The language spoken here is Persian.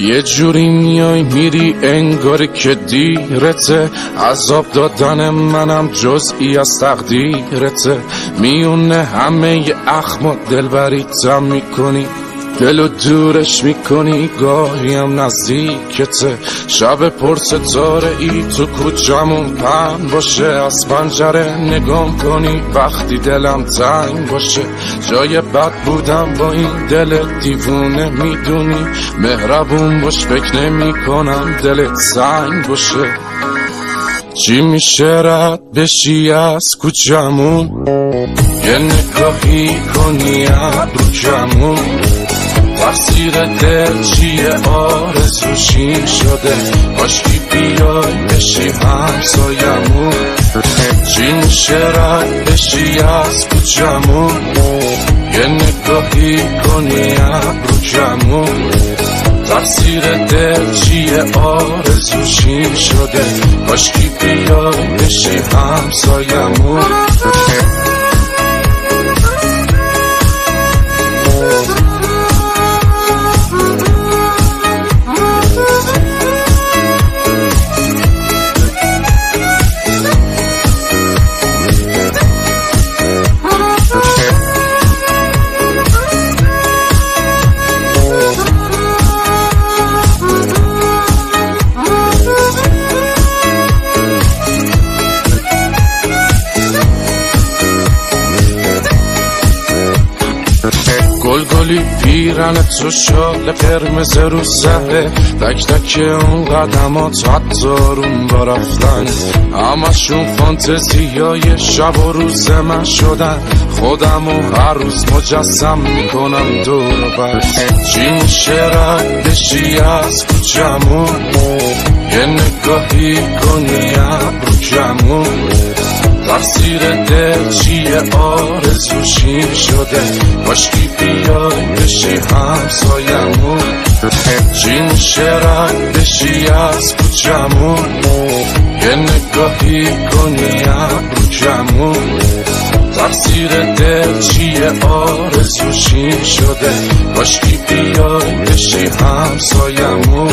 یه جوری میای میری انگار که دیرته، عذاب دادن منم جزئی از تقدیرته. میونه همه ی اخم دلبریتم میکنی، دلو دورش میکنی، گاهی هم نزدیکته. شب پر ستاره ای تو کوچمون پهن باشه، از پنجره نگام کنی وقتی دلم تنگ باشه. جای بد بودم با این دل دیوونه میدونی، مهربون باش فکر نمی کنم دلت سنگ باشه. چی میشه رد بشی از کوچمون، یه نگاهی کنی ابرو کمون، تقصیر دل چیه آرزوشین شده، کاشکی بیای بشی همسایمون. چی میشه رد بشی از کوچمون، یه نگاهی کنی ابرو کمون، تقصیر دل چیه آرزوشین شده، کاشکی بیای بشی همسایمون. گلگلی پیرن تو شال قرمز رو سهره، تک تک اون قدمات حتی رون با رفتن، همشون فانتزیای شب و روز من شدن. خودمو هر روز مجسم میکنم دور بر. چی میشه رد بشی از کوچمون، یه نگاهی کنی ابرو کمون، تقصیر دل چیه آرزوشین شده، کاشکی بیای بشی همسایمون. چی میشه رد بشی از کوچمون، یه نگاهی کنی ابرو کمون، تقصیر دل چیه آرزوشین شده، کاشکی بیای بشی همسایمون.